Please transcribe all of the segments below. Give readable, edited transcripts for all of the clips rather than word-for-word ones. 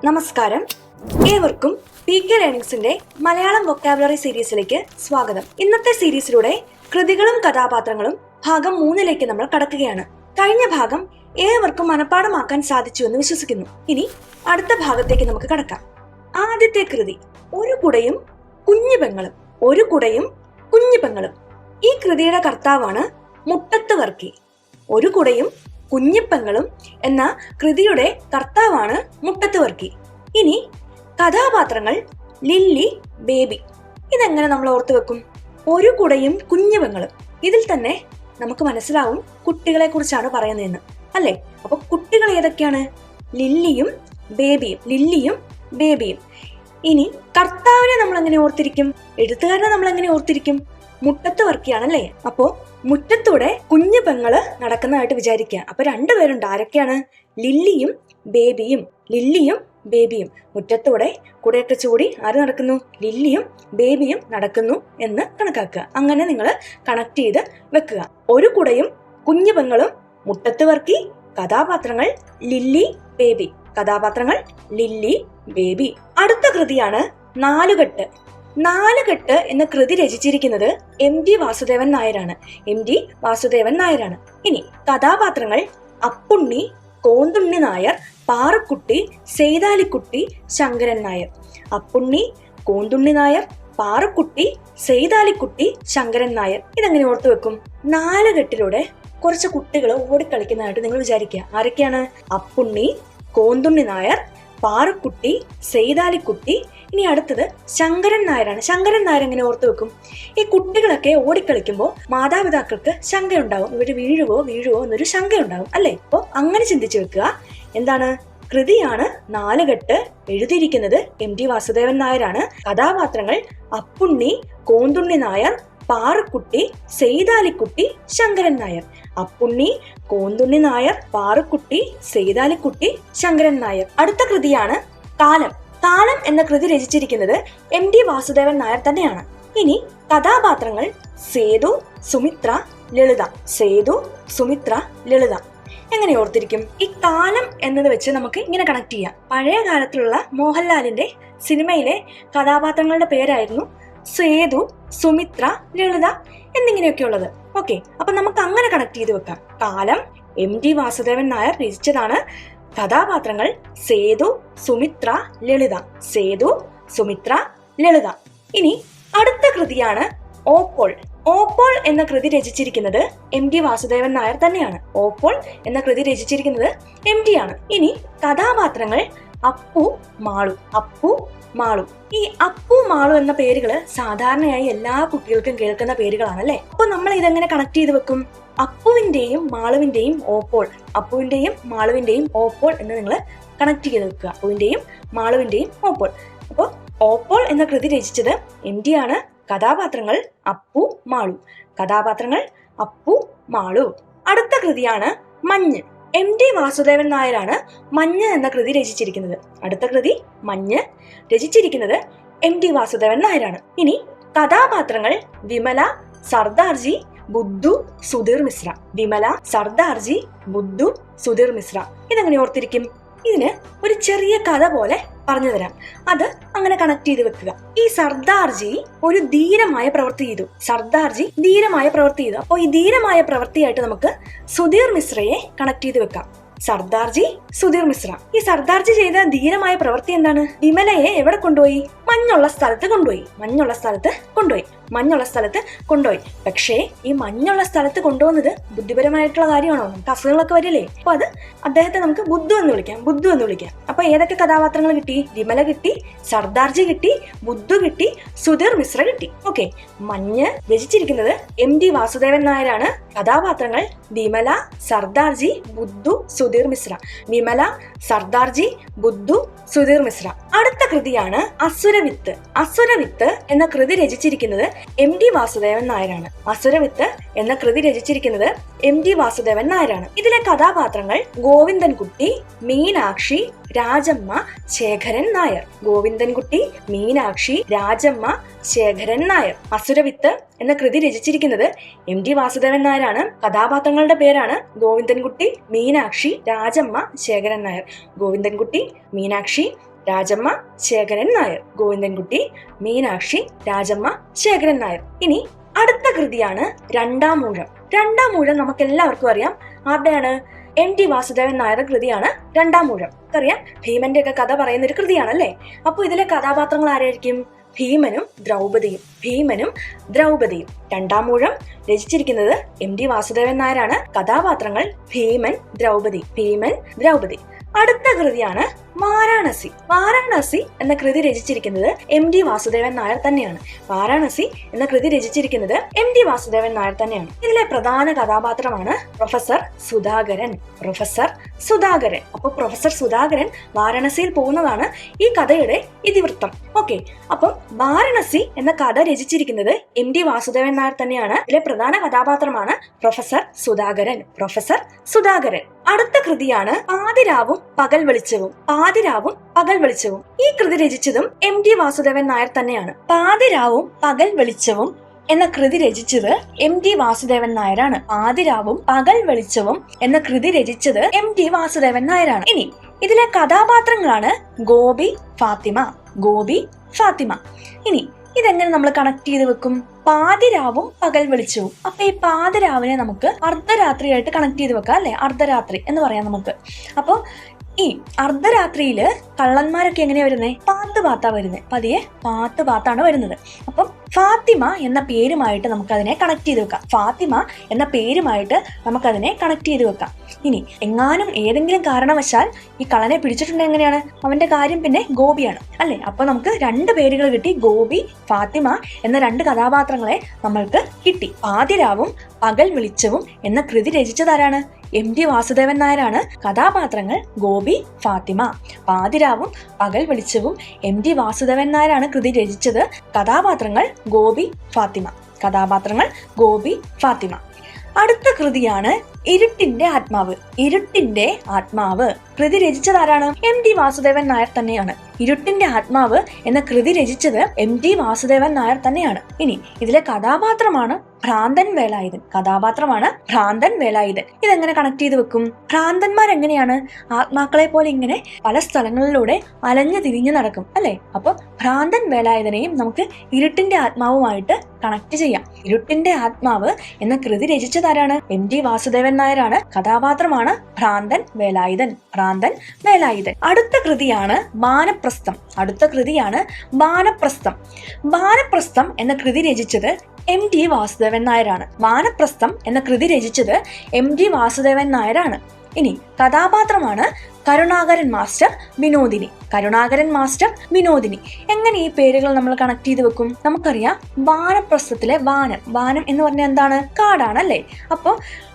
നമസ്കാരം, ഏവർക്കും PK ലേണിംഗ്സിന്റെ Malayalam vocabulary സീരീസിലേക്ക് സ്വാഗതം. ഇന്നത്തെ സീരീസിലൂടെ കൃതികളും കഥാപാത്രങ്ങളും ഭാഗം 3ലേക്ക് നമ്മൾ കടക്കുകയാണ്. കഴിഞ്ഞ ഭാഗം ഏവർക്കും മനഃപ്പാഠമാക്കാൻ സാധിച്ചു എന്ന് വിശ്വസിക്കുന്നു. ഇനി അടുത്ത ഭാഗത്തേക്ക് നമുക്ക് കടക്കാം. ആദ്യത്തെ കൃതി ഒരു കുടയും കുഞ്ഞു പെങ്ങളും. ഒരു കുടയും കുഞ്ഞു പെങ്ങളും. ഈ കൃതിയുടെ കർത്താവാണ് മുട്ടത്ത് വർക്കി. ഒരു കുടയും കുഞ്ഞിപ്പെങ്ങളും എന്ന കൃതിയുടെ കർത്താവാണ് മുട്ടത്ത് വർക്കി. ഇനി കഥാപാത്രങ്ങൾ ലില്ലി, ബേബി. ഇതെങ്ങനെ നമ്മൾ ഓർത്തു വെക്കും? ഒരു കുടയും കുഞ്ഞു പെങ്ങളും. ഇതിൽ തന്നെ നമുക്ക് മനസ്സിലാവും കുട്ടികളെ കുറിച്ചാണ് പറയുന്നതെന്ന്, അല്ലേ? അപ്പൊ കുട്ടികൾ ഏതൊക്കെയാണ്? ലില്ലിയും ബേബിയും. ലില്ലിയും ബേബിയും. ഇനി കർത്താവിനെ നമ്മൾ എങ്ങനെ ഓർത്തിരിക്കും? എഴുത്തുകാരനെ നമ്മൾ എങ്ങനെ ഓർത്തിരിക്കും? മുട്ടത്ത് വർക്കിയാണല്ലേ. അപ്പോ മുറ്റത്തൂടെ കുഞ്ഞു പെങ്ങള് നടക്കുന്നതായിട്ട് വിചാരിക്കുക. അപ്പൊ രണ്ടുപേരുണ്ട്. ആരൊക്കെയാണ്? ലില്ലിയും ബേബിയും. ലില്ലിയും ബേബിയും. മുറ്റത്തൂടെ കുടയൊക്കെ ചൂടി ആര് നടക്കുന്നു? ലില്ലിയും ബേബിയും നടക്കുന്നു എന്ന് കണക്കാക്കുക. അങ്ങനെ നിങ്ങൾ കണക്ട് ചെയ്ത് വെക്കുക. ഒരു കുടയും കുഞ്ഞു പെങ്ങളും, മുട്ടത്ത് വർക്കി. കഥാപാത്രങ്ങൾ ലില്ലി, ബേബി. കഥാപാത്രങ്ങൾ ലില്ലി, ബേബി. അടുത്ത കൃതിയാണ് നാലുകെട്ട്. നാലുകെട്ട് എന്ന കൃതി രചിച്ചിരിക്കുന്നത് MT വാസുദേവൻ നായരാണ്. MT വാസുദേവൻ നായരാണ്. ഇനി കഥാപാത്രങ്ങൾ അപ്പുണ്ണി, കോന്തുണ്ണി നായർ, പാറക്കുട്ടി, സെയ്താലിക്കുട്ടി, ശങ്കരൻ നായർ. അപ്പുണ്ണി, കോന്തുണ്ണി നായർ, പാറക്കുട്ടി, സെയ്താലിക്കുട്ടി, ശങ്കരൻ നായർ. ഇതെങ്ങനെ ഓർത്തു വെക്കും? നാലുകെട്ടിലൂടെ കുറച്ച് കുട്ടികൾ ഓടിക്കളിക്കുന്നതായിട്ട് നിങ്ങൾ വിചാരിക്കുക. ആരൊക്കെയാണ്? അപ്പുണ്ണി, കോന്തുണ്ണി നായർ, പാറക്കുട്ടി, സെയ്താലിക്കുട്ടി. ഇനി അടുത്തത് ശങ്കരൻ നായരാണ്. ശങ്കരൻ നായർ എങ്ങനെ ഓർത്തു വെക്കും? ഈ കുട്ടികളൊക്കെ ഓടിക്കളിക്കുമ്പോൾ മാതാപിതാക്കൾക്ക് ശങ്കയുണ്ടാവും. ഇവര് വീഴുവോ എന്നൊരു ശങ്കയുണ്ടാവും, അല്ലേ? അപ്പോൾ അങ്ങനെ ചിന്തിച്ചു വെക്കുക. എന്താണ്? കൃതിയാണ് നാലുകെട്ട്. എഴുതിയിരിക്കുന്നത് MT വാസുദേവൻ നായരാണ്. കഥാപാത്രങ്ങൾ അപ്പുണ്ണി, കോന്തുണ്ണി നായർ, പാറക്കുട്ടി, സെയ്താലിക്കുട്ടി, ശങ്കരൻ നായർ. അപ്പുണ്ണി, കോന്തുണ്ണി നായർ, പാറക്കുട്ടി, സെയ്താലിക്കുട്ടി, ശങ്കരൻ നായർ. അടുത്ത കൃതിയാണ് കാലം. കാലം എന്ന കൃതി രചിച്ചിരിക്കുന്നത് MT വാസുദേവൻ നായർ തന്നെയാണ്. ഇനി കഥാപാത്രങ്ങൾ സേതു, സുമിത്ര, ലളിത. സേതു, സുമിത്ര, ലളിത. എങ്ങനെ ഓർത്തിരിക്കും? ഈ കാലം എന്നത് വെച്ച് നമുക്ക് ഇങ്ങനെ കണക്ട് ചെയ്യാം. പഴയ കാലത്തിലുള്ള മോഹൻലാലിന്റെ സിനിമയിലെ കഥാപാത്രങ്ങളുടെ പേരായിരുന്നു സേതു, സുമിത്ര, ലളിത എന്നിങ്ങനെയൊക്കെ ഉള്ളത്. ഓക്കെ, അപ്പൊ നമുക്ക് അങ്ങനെ കണക്ട് ചെയ്ത് വെക്കാം. കാലം MT വാസുദേവൻ നായർ രചിച്ചതാണ്. കഥാപാത്രങ്ങൾ സേതു, സുമിത്ര, ലളിത. സേതു, സുമിത്ര, ലളിത. ഇനി അടുത്ത കൃതിയാണ് ഓപ്പോൾ. ഓപ്പോൾ എന്ന കൃതി രചിച്ചിരിക്കുന്നത് MT വാസുദേവൻ നായർ തന്നെയാണ്. ഓപ്പോൾ എന്ന കൃതി രചിച്ചിരിക്കുന്നത് MT ആണ്. ഇനി കഥാപാത്രങ്ങൾ അപ്പു, മാളു. അപ്പു, മാളു. ഈ അപ്പു, മാളു എന്ന പേരുകള് സാധാരണയായി എല്ലാ കുട്ടികൾക്കും കേൾക്കുന്ന പേരുകളാണ്, അല്ലെ? അപ്പൊ നമ്മൾ ഇതെങ്ങനെ കണക്ട് ചെയ്ത് വെക്കും? അപ്പുവിന്റെയും മാളുവിന്റെയും ഓപ്പോൾ. അപ്പുവിന്റെയും മാളുവിന്റെയും ഓപ്പോൾ എന്ന് നിങ്ങൾ കണക്ട് ചെയ്ത് വെക്കുക. അപ്പുവിന്റെയും മാളുവിന്റെയും ഓപ്പോൾ. അപ്പോൾ ഓപ്പോൾ എന്ന കൃതി രചിച്ചത് MT ആണ്. കഥാപാത്രങ്ങൾ അപ്പു, മാളു. കഥാപാത്രങ്ങൾ അപ്പു, മാളു. അടുത്ത കൃതിയാണ് മഞ്ഞ്. MT വാസുദേവൻ നായരാണ് മഞ്ഞ് എന്ന കൃതി രചിച്ചിരിക്കുന്നത്. അടുത്ത കൃതി മഞ്ഞ് രചിച്ചിരിക്കുന്നത് MT വാസുദേവൻ നായരാണ്. ഇനി കഥാപാത്രങ്ങൾ വിമല, സർദാർജി, ബുദ്ധു, സുധീർ മിശ്ര. വിമല, സർദാർജി, ബുദ്ധു, സുധീർ മിശ്ര. ഇതെങ്ങനെ ഓർത്തിരിക്കും? ഇതിന് ഒരു ചെറിയ കഥ പോലെ പറഞ്ഞു തരാം. അത് അങ്ങനെ കണക്ട് ചെയ്ത് വെക്കുക. ഈ സർദാർജി ഒരു ധീരമായ പ്രവൃത്തി ചെയ്തു. സർദാർജി ധീരമായ പ്രവൃത്തി ചെയ്തു. അപ്പോൾ ഈ ധീരമായ പ്രവൃത്തിയായിട്ട് നമുക്ക് സുധീർ മിശ്രയെ കണക്ട് ചെയ്ത് വെക്കാം. സർദാർജി, സുധീർ മിശ്ര. ഈ സർദാർജി ചെയ്ത ധീരമായ പ്രവൃത്തി എന്താണ്? വിമലയെ എവിടെ കൊണ്ടുപോയി? മഞ്ഞുള്ള സ്ഥലത്ത് കൊണ്ടുപോയി. മഞ്ഞുള്ള സ്ഥലത്ത് കൊണ്ടുപോയി. മഞ്ഞുള്ള സ്ഥലത്ത് കൊണ്ടുപോയി. പക്ഷേ ഈ മഞ്ഞുള്ള സ്ഥലത്ത് കൊണ്ടുപോകുന്നത് ബുദ്ധിപരമായിട്ടുള്ള കാര്യമാണോ? നമുക്ക് അസുഖങ്ങളൊക്കെ വരില്ലേ? അപ്പൊ അത് അദ്ദേഹത്തെ നമുക്ക് ബുദ്ധു എന്ന് വിളിക്കാം. ബുദ്ധു എന്ന് വിളിക്കാം. അപ്പൊ ഏതൊക്കെ കഥാപാത്രങ്ങൾ കിട്ടി? വിമല കിട്ടി, സർദാർജി കിട്ടി, ബുദ്ധു കിട്ടി, സുധീർ മിശ്ര കിട്ടി. ഓക്കെ, മഞ്ഞ് രചിച്ചിരിക്കുന്നത് MT വാസുദേവൻ നായരാണ്. കഥാപാത്രങ്ങൾ വിമല, സർദാർജി, ബുദ്ധു, സുധീർ മിശ്ര. വിമല, സർദാർജി, ബുദ്ധു, സുധീർ മിശ്ര. അടുത്ത കൃതിയാണ് അസുരവിത്ത്. അസുരവിത്ത് എന്ന കൃതി രചിച്ചിരിക്കുന്നത് MT വാസുദേവൻ നായരാണ്. അസുരവിത്ത് എന്ന കൃതി രചിച്ചിരിക്കുന്നത് MT വാസുദേവൻ നായരാണ്. ഇതിലെ കഥാപാത്രങ്ങൾ ഗോവിന്ദൻകുട്ടി, മീനാക്ഷി, രാജമ്മ, ശേഖരൻ നായർ. ഗോവിന്ദൻകുട്ടി, മീനാക്ഷി, രാജമ്മ, ശേഖരൻ നായർ. അസുരവിത്ത് എന്ന കൃതി രചിച്ചിരിക്കുന്നത് MT വാസുദേവൻ നായരാണ്. കഥാപാത്രങ്ങളുടെ പേരാണ് ഗോവിന്ദൻകുട്ടി, മീനാക്ഷി, രാജമ്മ, ശേഖരൻ നായർ. ഗോവിന്ദൻകുട്ടി, മീനാക്ഷി, രാജമ്മ ശേഖരൻ നായർ. ഗോവിന്ദൻകുട്ടി, മീനാക്ഷി, രാജമ്മ ശേഖരൻ നായർ. ഇനി അടുത്ത കൃതിയാണ് രണ്ടാം ഊഴം. രണ്ടാം ഊഴം നമുക്ക് എല്ലാവർക്കും അറിയാം. ആരുടെയാണ്? MT വാസുദേവൻ നായരുടെ കൃതിയാണ് രണ്ടാം ഊഴം. അറിയാം, ഭീമന്റെ ഒക്കെ കഥ പറയുന്ന ഒരു കൃതിയാണല്ലേ. അപ്പൊ ഇതിലെ കഥാപാത്രങ്ങൾ ആരായിരിക്കും? ഭീമനും ദ്രൗപദിയും. ഭീമനും ദ്രൗപദിയും. രണ്ടാം ഊഴം രചിച്ചിരിക്കുന്നത് MT വാസുദേവൻ നായരാണ്. കഥാപാത്രങ്ങൾ ഭീമൻ, ദ്രൗപദി. ഭീമൻ, ദ്രൗപദി. അടുത്ത കൃതിയാണ് വാരാണസി. വാരാണസി എന്ന കൃതി രചിച്ചിരിക്കുന്നത് MT വാസുദേവൻ നായർ തന്നെയാണ്. വാരാണസി എന്ന കൃതി രചിച്ചിരിക്കുന്നത് MT വാസുദേവൻ നായർ തന്നെയാണ്. ഇതിലെ പ്രധാന കഥാപാത്രമാണ് പ്രൊഫസർ സുധാകരൻ. പ്രൊഫസർ സുധാകരൻ. അപ്പൊ പ്രൊഫസർ സുധാകരൻ വാരാണസിയിൽ പോകുന്നതാണ് ഈ കഥയുടെ ഇതിവൃത്തം. ഓക്കെ, അപ്പം വാരാണസി എന്ന കഥ രചിച്ചിരിക്കുന്നത് MT വാസുദേവൻ നായർ തന്നെയാണ്. ഇതിലെ പ്രധാന കഥാപാത്രമാണ് പ്രൊഫസർ സുധാകരൻ. പ്രൊഫസർ സുധാകരൻ. അടുത്ത കൃതിയാണ് പാതിരാവും പകൽ വെളിച്ചവും. പാതിരാവും പകൽ വെളിച്ചവും. ഈ കൃതി രചിച്ചതും MT വാസുദേവൻ നായർ തന്നെയാണ്. പാതിരാവും പകൽ വെളിച്ചവും എന്ന കൃതി രചിച്ചത് MT വാസുദേവൻ നായരാണ്. പാതിരാവും പകൽ വെളിച്ചവും എന്ന കൃതി രചിച്ചത് MT വാസുദേവൻ നായരാണ്. ഇനി ഇതിലെ കഥാപാത്രങ്ങളാണ് ഗോപി, ഫാത്തിമ. ഗോപി, ഫാത്തിമ. ഇനി ഇതെങ്ങനെ നമ്മൾ കണക്ട് ചെയ്ത് വെക്കും? പാതിരാവും പകൽ വെളിച്ചവും. അപ്പൊ ഈ പാതിരാവിനെ നമുക്ക് അർദ്ധരാത്രിയായിട്ട് കണക്ട് ചെയ്ത് വെക്കാം അല്ലെ? അർദ്ധരാത്രി എന്ന് പറയാം നമുക്ക്. അപ്പൊ ഈ അർദ്ധരാത്രിയില് കള്ളന്മാരൊക്കെ എങ്ങനെയാ വരുന്നത്? പാത്താ വരുന്നത്. പതിയെ പാത്താണ് വരുന്നത്. അപ്പം ഫാത്തിമ എന്ന പേരുമായിട്ട് നമുക്കതിനെ കണക്ട് ചെയ്ത് വെക്കാം. ഫാത്തിമ എന്ന പേരുമായിട്ട് നമുക്കതിനെ കണക്ട് ചെയ്ത് വെക്കാം. ഇനി എങ്ങാനും ഏതെങ്കിലും കാരണവശാൽ ഈ കള്ളനെ പിടിച്ചിട്ടുണ്ടെങ്കിൽ എങ്ങനെയാണ്? അവന്റെ കാര്യം പിന്നെ ഗോപിയാണ് അല്ലെ? അപ്പൊ നമുക്ക് രണ്ട് പേരുകൾ കിട്ടി. ഗോപി, ഫാത്തിമ എന്ന രണ്ട് കഥാപാത്രങ്ങളെ നമ്മൾക്ക് കിട്ടി. പാതിരാവും പകൽ വെളിച്ചവും എന്ന കൃതി രചിച്ചതാരാണ്? MT വാസുദേവൻ നായരാണ്. കഥാപാത്രങ്ങൾ ഗോപി, ഫാത്തിമ. പാതിരാവും പകൽ വെളിച്ചവും MT വാസുദേവൻ നായരാണ് കൃതി രചിച്ചത്. കഥാപാത്രങ്ങൾ ഗോപി, ഫാത്തിമ. കഥാപാത്രങ്ങൾ ഗോപി, ഫാത്തിമ. അടുത്ത കൃതിയാണ് ഇരുട്ടിന്റെ ആത്മാവ്. ഇരുട്ടിന്റെ ആത്മാവ് കൃതി രചിച്ചതാരാണ്? MT വാസുദേവൻ നായർ തന്നെയാണ്. ഇരുട്ടിന്റെ ആത്മാവ് എന്ന കൃതി രചിച്ചത് MT വാസുദേവൻ നായർ തന്നെയാണ്. ഇനി ഇതിലെ കഥാപാത്രമാണ് ഭ്രാന്തൻ വേലായുധൻ. കഥാപാത്രമാണ് ഭ്രാന്തൻ വേലായുധൻ. ഇതെങ്ങനെ കണക്ട് ചെയ്ത് വെക്കും? ഭ്രാന്തന്മാരെങ്ങനെയാണ്? ആത്മാക്കളെ പോലെ ഇങ്ങനെ പല സ്ഥലങ്ങളിലൂടെ അലഞ്ഞു തിരിഞ്ഞു നടക്കും അല്ലെ? അപ്പൊ ഭ്രാന്തൻ വേലായുധനെയും നമുക്ക് ഇരുട്ടിന്റെ ആത്മാവുമായിട്ട് കണക്ട് ചെയ്യാം. ഇരുട്ടിന്റെ ആത്മാവ് എന്ന കൃതി രചിച്ചതാരാണ്? MT വാസുദേവൻ നായരാണ്. കഥാപാത്രമാണ് ഭ്രാന്തൻ വേലായുധൻ. ഭ്രാന്തൻ വേലായുധൻ. അടുത്ത കൃതിയാണ് വാനപ്രസ്ഥം. അടുത്ത കൃതിയാണ് വാനപ്രസ്ഥം. വാനപ്രസ്ഥം എന്ന കൃതി രചിച്ചത് MT വാസുദേവൻ നായരാണ്. വാനപ്രസ്ഥം എന്ന കൃതി രചിച്ചത് MT വാസുദേവൻ നായരാണ്. ഇനി കഥാപാത്രമാണ് കരുണാകരൻ മാസ്റ്റർ, വിനോദിനി. കരുണാകരൻ മാസ്റ്റർ, വിനോദിനി. എങ്ങനെ ഈ പേരുകൾ നമ്മൾ കണക്ട് ചെയ്ത് വെക്കും? നമുക്കറിയാം വാനപ്രസ്ഥത്തിലെ വാനം. വാനം എന്ന് പറഞ്ഞാൽ എന്താണ്? കാടാണ് അല്ലേ? അപ്പൊ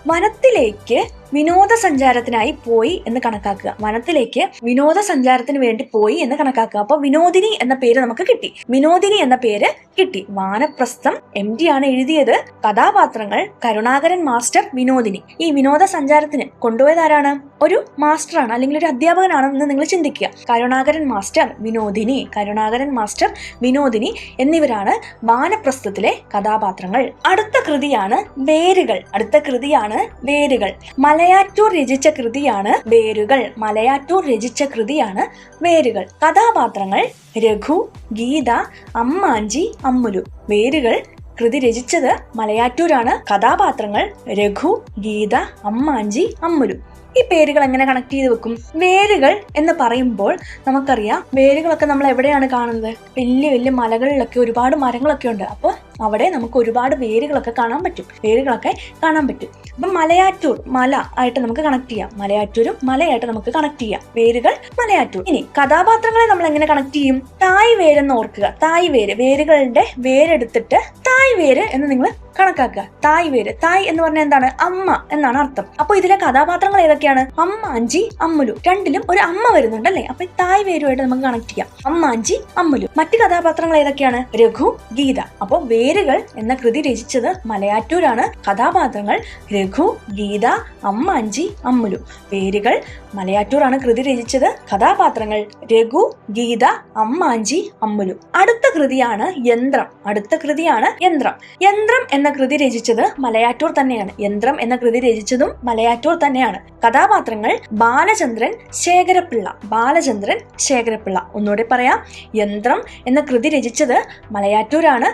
വനത്തിലേക്ക് വിനോദസഞ്ചാരത്തിനായി പോയി എന്ന് കണക്കാക്കുക. വനത്തിലേക്ക് വിനോദസഞ്ചാരത്തിന് വേണ്ടി പോയി എന്ന് കണക്കാക്കുക. അപ്പൊ വിനോദിനി എന്ന പേര് നമുക്ക് കിട്ടി. വിനോദിനി എന്ന പേര് കിട്ടി. വാനപ്രസ്ഥം MT ആണ് എഴുതിയത്. കഥാപാത്രങ്ങൾ കരുണാകരൻ മാസ്റ്റർ, വിനോദിനി. ഈ വിനോദസഞ്ചാരത്തിന് കൊണ്ടുപോയതാരാണ്? ഒരു മാസ്റ്ററാണ് അല്ലെങ്കിൽ ഒരു അധ്യാപകനാണെന്ന് നിങ്ങൾ ചിന്തിക്കുക. കരുണാകരൻ മാസ്റ്റർ, വിനോദിനി. കരുണാകരൻ മാസ്റ്റർ, വിനോദിനി എന്നിവരാണ് വാനപ്രസ്ഥത്തിലെ കഥാപാത്രങ്ങൾ. അടുത്ത കൃതിയാണ് വേരുകൾ. അടുത്ത കൃതിയാണ് വേരുകൾ. മലയാറ്റൂർ രചിച്ച കൃതിയാണ് വേരുകൾ. മലയാറ്റൂർ രചിച്ച കൃതിയാണ് വേരുകൾ. കഥാപാത്രങ്ങൾ രഘു, ഗീത, അമ്മാഞ്ചി, അമ്മുലു. വേരുകൾ കൃതി രചിച്ചത് മലയാറ്റൂരാണ്. കഥാപാത്രങ്ങൾ രഘു, ഗീത, അമ്മാഞ്ചി, അമ്മുലു. ഈ പേരുകൾ എങ്ങനെ കണക്ട് ചെയ്ത് വെക്കും? വേരുകൾ എന്ന് പറയുമ്പോൾ നമുക്കറിയാം, വേരുകളൊക്കെ നമ്മൾ എവിടെയാണ് കാണുന്നത്? വലിയ വലിയ മലകളിലൊക്കെ ഒരുപാട് മരങ്ങളൊക്കെ ഉണ്ട്. അപ്പോൾ അവിടെ നമുക്ക് ഒരുപാട് വേരുകളൊക്കെ കാണാൻ പറ്റും. വേരുകളൊക്കെ കാണാൻ പറ്റും. അപ്പം മലയാറ്റൂർ മല ആയിട്ട് നമുക്ക് കണക്ട് ചെയ്യാം. മലയാറ്റൂരും മലയായിട്ട് നമുക്ക് കണക്ട് ചെയ്യാം. വേരുകൾ, മലയാറ്റൂർ. ഇനി കഥാപാത്രങ്ങളെ നമ്മൾ എങ്ങനെ കണക്ട് ചെയ്യും? തായ് വേരെന്ന് ഓർക്കുക. തായ് വേര്. വേരുകളുടെ വേരെടുത്തിട്ട് തായ് വേര് എന്ന് നിങ്ങൾ കണക്കാക്കുക. തായ് വേര്. തായ് എന്ന് പറഞ്ഞാൽ എന്താണ്? അമ്മ എന്നാണ് അർത്ഥം. അപ്പൊ ഇതിലെ കഥാപാത്രങ്ങൾ ഏതൊക്കെയാണ്? അമ്മാഞ്ചി, അമ്മുലു. രണ്ടിലും ഒരു അമ്മ വരുന്നുണ്ട് അല്ലെ? അപ്പൊ തായ് വേരുമായിട്ട് നമുക്ക് കണക്ട് ചെയ്യാം. അമ്മാഞ്ചി, അമ്മുലു. മറ്റു കഥാപാത്രങ്ങൾ ഏതൊക്കെയാണ്? രഘു, ഗീത. അപ്പൊ വേരുകൾ എന്ന കൃതി രചിച്ചത് മലയാറ്റൂരാണ്. കഥാപാത്രങ്ങൾ രഘു, ഗീത, അമ്മാഞ്ചി, അമ്മുലു. വേരുകൾ മലയാറ്റൂരാണ് കൃതി രചിച്ചത്. കഥാപാത്രങ്ങൾ രഘു, ഗീത, അമ്മാഞ്ചി, അമ്മുലു. അടുത്ത കൃതിയാണ് യന്ത്രം. അടുത്ത കൃതിയാണ് യന്ത്രം. യന്ത്രം എന്ന കൃതി രചിച്ചത് മലയാറ്റൂർ തന്നെയാണ്. യന്ത്രം എന്ന കൃതി രചിച്ചതും മലയാറ്റൂർ തന്നെയാണ്. കഥാപാത്രങ്ങൾ ബാലചന്ദ്രൻ, ശേഖരപ്പിള്ള. ബാലചന്ദ്രൻ, ശേഖരപ്പിള്ള. ഒന്നുകൂടെ പറയാം. യന്ത്രം എന്ന കൃതി രചിച്ചത് മലയാറ്റൂരാണ്.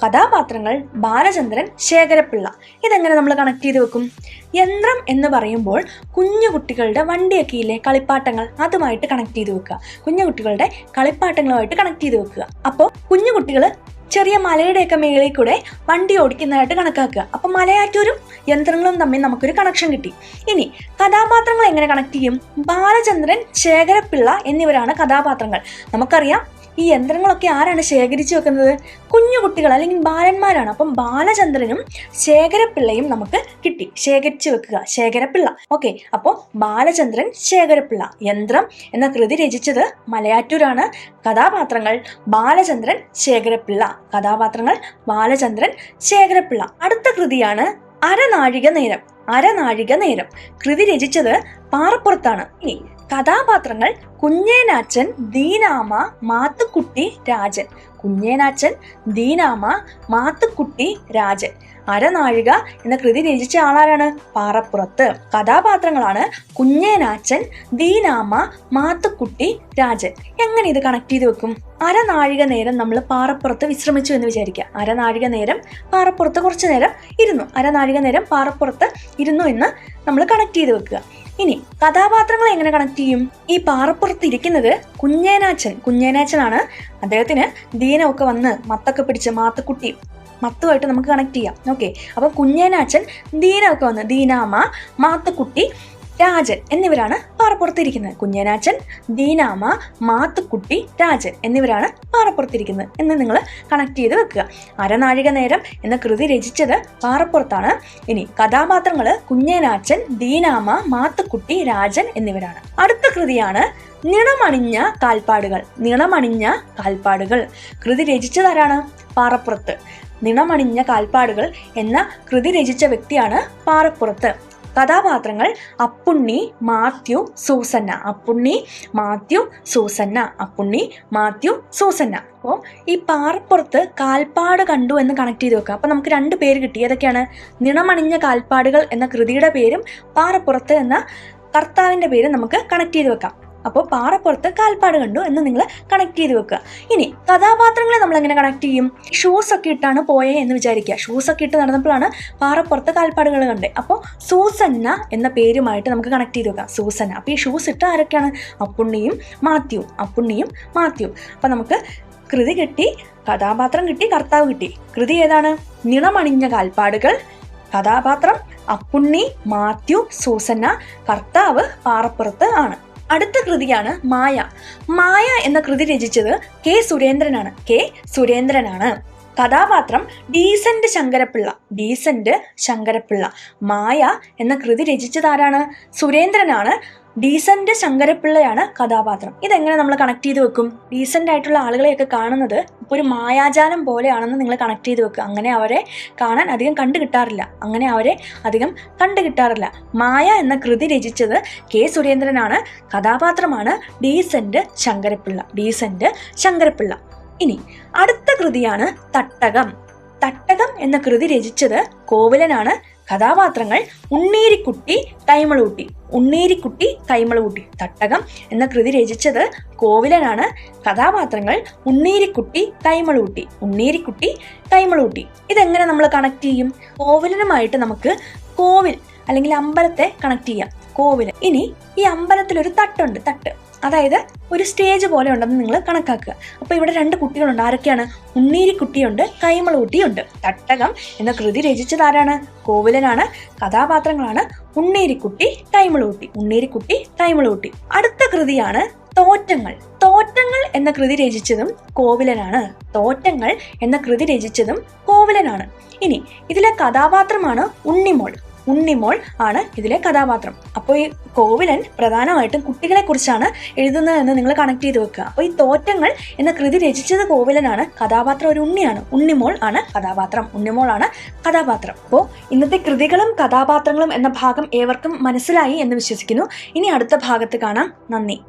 കഥാപാത്രങ്ങൾ ബാലചന്ദ്രൻ, ശേഖരപ്പിള്ള. ഇതെങ്ങനെ നമ്മൾ കണക്ട് ചെയ്ത് വെക്കും? യന്ത്രം എന്ന് പറയുമ്പോൾ കുഞ്ഞു കുട്ടികളുടെ വണ്ടിയൊക്കെ ഇല്ലേ, കളിപ്പാട്ടങ്ങൾ, അതുമായിട്ട് കണക്ട് ചെയ്ത് വെക്കുക. കുഞ്ഞു കുട്ടികളുടെ കളിപ്പാട്ടങ്ങളുമായിട്ട് കണക്ട് ചെയ്ത് വെക്കുക. അപ്പോൾ കുഞ്ഞു കുട്ടികൾ ചെറിയ മലയുടെയൊക്കെ മേളിൽ കൂടെ വണ്ടി ഓടിക്കുന്നതായിട്ട് കണക്കാക്കുക. അപ്പൊ മലയാറ്റൂരും യന്ത്രങ്ങളും തമ്മിൽ നമുക്കൊരു കണക്ഷൻ കിട്ടി. ഇനി കഥാപാത്രങ്ങൾ എങ്ങനെ കണക്ട് ചെയ്യും? ബാലചന്ദ്രൻ, ശേഖരപ്പിള്ള എന്നിവരാണ് കഥാപാത്രങ്ങൾ. നമുക്കറിയാം ഈ യന്ത്രങ്ങളൊക്കെ ആരാണ് ശേഖരിച്ചു വെക്കുന്നത്? കുഞ്ഞു കുട്ടികൾ അല്ലെങ്കിൽ ബാലന്മാരാണ്. അപ്പം ബാലചന്ദ്രനും ശേഖരപ്പിള്ളയും നമുക്ക് കിട്ടി. ശേഖരിച്ചു വെക്കുക, ശേഖരപ്പിള്ള. ഓക്കെ, അപ്പോൾ ബാലചന്ദ്രൻ, ശേഖരപ്പിള്ള. യന്ത്രം എന്ന കൃതി രചിച്ചത് മലയാറ്റൂരാണ്. കഥാപാത്രങ്ങൾ ബാലചന്ദ്രൻ, ശേഖരപ്പിള്ള. കഥാപാത്രങ്ങൾ ബാലചന്ദ്രൻ, ശേഖരപ്പിള്ള. അടുത്ത കൃതിയാണ് അരനാഴിക നേരം. അരനാഴിക നേരം കൃതി രചിച്ചത് പാറപ്പുറത്താണ്. ഇനി കഥാപാത്രങ്ങൾ കുഞ്ഞേനാച്ചൻ, ദീനാമ, മാത്തുക്കുട്ടി, രാജൻ. കുഞ്ഞേനാച്ചൻ, ദീനാമ, മാത്തുക്കുട്ടി, രാജൻ. അരനാഴിക എന്ന കൃതി രചിച്ച ആളാരാണ്? പാറപ്പുറത്ത്. കഥാപാത്രങ്ങളാണ് കുഞ്ഞേനാച്ചൻ, ദീനാമ, മാത്തുക്കുട്ടി, രാജൻ. എങ്ങനെ ഇത് കണക്ട് ചെയ്ത് വെക്കും? അരനാഴിക നേരം നമ്മൾ പാറപ്പുറത്ത് വിശ്രമിച്ചു എന്ന് വിചാരിക്കുക. അരനാഴിക നേരം പാറപ്പുറത്ത് കുറച്ചു നേരം ഇരുന്നു. അരനാഴിക നേരം പാറപ്പുറത്ത് ഇരുന്നു എന്ന് നമ്മൾ കണക്ട് ചെയ്ത് വെക്കുക. ഇനി കഥാപാത്രങ്ങളെ എങ്ങനെ കണക്ട് ചെയ്യും? ഈ പാറപ്പുറത്ത് ഇരിക്കുന്നത് കുഞ്ഞേനാച്ചൻ. കുഞ്ഞേനാച്ചനാണ്. അദ്ദേഹത്തിന് ദീനമൊക്കെ വന്ന് മത്തൊക്കെ പിടിച്ച് മാത്തുക്കുട്ടി, മത്തുമായിട്ട് നമുക്ക് കണക്ട് ചെയ്യാം. ഓക്കെ, അപ്പൊ കുഞ്ഞേനാച്ചൻ, ദീനമൊക്കെ വന്ന് ദീനാമ, മാത്തുക്കുട്ടി, രാജൻ എന്നിവരാണ് പാറപ്പുറത്തിരിക്കുന്നത്. കുഞ്ഞനാച്ചൻ, ദീനാമ, മാത്തുക്കുട്ടി, രാജൻ എന്നിവരാണ് പാറപ്പുറത്തിരിക്കുന്നത് എന്ന് നിങ്ങൾ കണക്ട് ചെയ്ത് വെക്കുക. അരനാഴിക നേരം എന്ന കൃതി രചിച്ചത് പാറപ്പുറത്താണ്. ഇനി കഥാപാത്രങ്ങൾ കുഞ്ഞനാച്ചൻ, ദീനാമ, മാത്തുക്കുട്ടി, രാജൻ എന്നിവരാണ്. അടുത്ത കൃതിയാണ് നിണമണിഞ്ഞ കാൽപ്പാടുകൾ. നിണമണിഞ്ഞ കാൽപ്പാടുകൾ കൃതി രചിച്ചതാരാണ്? പാറപ്പുറത്ത്. നിണമണിഞ്ഞ കാൽപ്പാടുകൾ എന്ന കൃതി രചിച്ച വ്യക്തിയാണ് പാറപ്പുറത്ത്. കഥാപാത്രങ്ങൾ അപ്പുണ്ണി, മാത്യു, സൂസന്ന. അപ്പുണ്ണി, മാത്യു, സൂസന്ന. അപ്പുണ്ണി, മാത്യു, സൂസന്ന. അപ്പോൾ ഈ പാറപ്പുറത്ത് കാൽപ്പാട് കണ്ടു എന്ന് കണക്ട് ചെയ്ത് വെക്കുക. അപ്പോൾ നമുക്ക് 2 പേര് കിട്ടി. ഏതൊക്കെയാണ്? നിണമണിഞ്ഞ കാൽപ്പാടുകൾ എന്ന കൃതിയുടെ പേരും പാറപ്പുറത്ത് എന്ന കർത്താവിൻ്റെ പേരും നമുക്ക് കണക്ട് ചെയ്ത് വെക്കാം. അപ്പോൾ പാറപ്പുറത്ത് കാൽപ്പാട് കണ്ടു എന്ന് നിങ്ങൾ കണക്ട് ചെയ്ത് വെക്കുക. ഇനി കഥാപാത്രങ്ങളെ നമ്മൾ എങ്ങനെ കണക്ട് ചെയ്യും? ഷൂസ് ഒക്കെ ഇട്ടാണ് പോയേ എന്ന് വിചാരിക്കുക. ഷൂസ് ഒക്കെ ഇട്ട് നടന്നപ്പോഴാണ് പാറപ്പുറത്ത് കാൽപ്പാടുകൾ കണ്ടത്. അപ്പോൾ സൂസന്ന എന്ന പേരുമായിട്ട് നമുക്ക് കണക്ട് ചെയ്ത് വെക്കാം. സൂസന്ന. അപ്പോൾ ഈ ഷൂസ് ഇട്ട് ആരൊക്കെയാണ്? അപ്പുണ്ണിയും മാത്യുവും. അപ്പുണ്ണിയും മാത്യുവും. അപ്പം നമുക്ക് കൃതി കിട്ടി, കഥാപാത്രം കിട്ടി, കർത്താവ് കിട്ടി. കൃതി ഏതാണ്? നിണമണിഞ്ഞ കാൽപ്പാടുകൾ. കഥാപാത്രം അപ്പുണ്ണി, മാത്യു, സൂസന്ന. കർത്താവ് പാറപ്പുറത്ത് ആണ്. അടുത്ത കൃതിയാണ് മായ. മായ എന്ന കൃതി രചിച്ചത് കെ സുരേന്ദ്രനാണ്. കെ സുരേന്ദ്രനാണ്. കഥാപാത്രം ഡീസന്റ് ശങ്കരപ്പിള്ള. ഡീസന്റ് ശങ്കരപ്പിള്ള. മായ എന്ന കൃതി രചിച്ചത് ആരാണ്? സുരേന്ദ്രനാണ്. ഡീസന്റ് ശങ്കരപ്പിള്ളയാണ് കഥാപാത്രം. ഇതെങ്ങനെ നമ്മൾ കണക്ട് ചെയ്ത് വെക്കും? ഡീസന്റ് ആയിട്ടുള്ള ആളുകളെയൊക്കെ കാണുന്നത് ഇപ്പോൾ ഒരു മായാജാലം പോലെയാണെന്ന് നിങ്ങൾ കണക്ട് ചെയ്ത് വെക്കുക. അങ്ങനെ അവരെ കാണാൻ അധികം കണ്ടു കിട്ടാറില്ല. മായ എന്ന കൃതി രചിച്ചത് കെ സുരേന്ദ്രനാണ്. കഥാപാത്രമാണ് ഡീസന്റ് ശങ്കരപ്പിള്ള. ഡീസന്റ് ശങ്കരപ്പിള്ള. ഇനി അടുത്ത കൃതിയാണ് തട്ടകം. തട്ടകം എന്ന കൃതി രചിച്ചത് കോവിലനാണ്. കഥാപാത്രങ്ങൾ ഉണ്ണീരിക്കുട്ടി, കൈമളൂട്ടി. ഉണ്ണീരിക്കുട്ടി, കൈമളൂട്ടി. തട്ടകം എന്ന കൃതി രചിച്ചത് കോവിലനാണ്. കഥാപാത്രങ്ങൾ ഉണ്ണീരിക്കുട്ടി, കൈമളൂട്ടി. ഉണ്ണീരിക്കുട്ടി, കൈമളൂട്ടി. ഇതെങ്ങനെ നമ്മൾ കണക്ട് ചെയ്യും? കോവിലനുമായിട്ട് നമുക്ക് കോവിൽ അല്ലെങ്കിൽ അമ്പലത്തെ കണക്ട് ചെയ്യാം. കോവിലൻ. ഇനി ഈ അമ്പലത്തിലൊരു തട്ടുണ്ട്. തട്ട് അതായത് ഒരു സ്റ്റേജ് പോലെ ഉണ്ടെന്ന് നിങ്ങൾ കണക്കാക്കുക. അപ്പോൾ ഇവിടെ 2 കുട്ടികളുണ്ട്. ആരൊക്കെയാണ്? ഉണ്ണീരിക്കുട്ടിയുണ്ട്, കൈമളൂട്ടിയുണ്ട്. തട്ടകം എന്ന കൃതി രചിച്ചത് ആരാണ്? കോവിലനാണ്. കഥാപാത്രങ്ങളാണ് ഉണ്ണീരിക്കുട്ടി, കൈമളൂട്ടി. ഉണ്ണീരിക്കുട്ടി, കൈമളൂട്ടി. അടുത്ത കൃതിയാണ് തോറ്റങ്ങൾ. തോറ്റങ്ങൾ എന്ന കൃതി രചിച്ചതും കോവിലനാണ്. തോറ്റങ്ങൾ എന്ന കൃതി രചിച്ചതും കോവിലനാണ്. ഇനി ഇതിലെ കഥാപാത്രമാണ് ഉണ്ണിമോൾ. ഉണ്ണിമോൾ ആണ് ഇതിലെ കഥാപാത്രം. അപ്പോൾ ഈ കോവിലൻ പ്രധാനമായിട്ടും കുട്ടികളെ കുറിച്ചാണ് എഴുതുന്നതെന്ന് നിങ്ങൾ കണക്ട് ചെയ്ത് വെക്കുക. അപ്പോൾ ഈ തോറ്റങ്ങൾ എന്ന കൃതി രചിച്ചത് കോവിലനാണ്. കഥാപാത്രം ഒരു ഉണ്ണിയാണ്. ഉണ്ണിമോൾ ആണ് കഥാപാത്രം. ഉണ്ണിമോളാണ് കഥാപാത്രം. അപ്പോൾ ഇന്നത്തെ കൃതികളും കഥാപാത്രങ്ങളും എന്ന ഭാഗം ഏവർക്കും മനസ്സിലായി എന്ന് വിശ്വസിക്കുന്നു. ഇനി അടുത്ത ഭാഗത്ത് കാണാം. നന്ദി.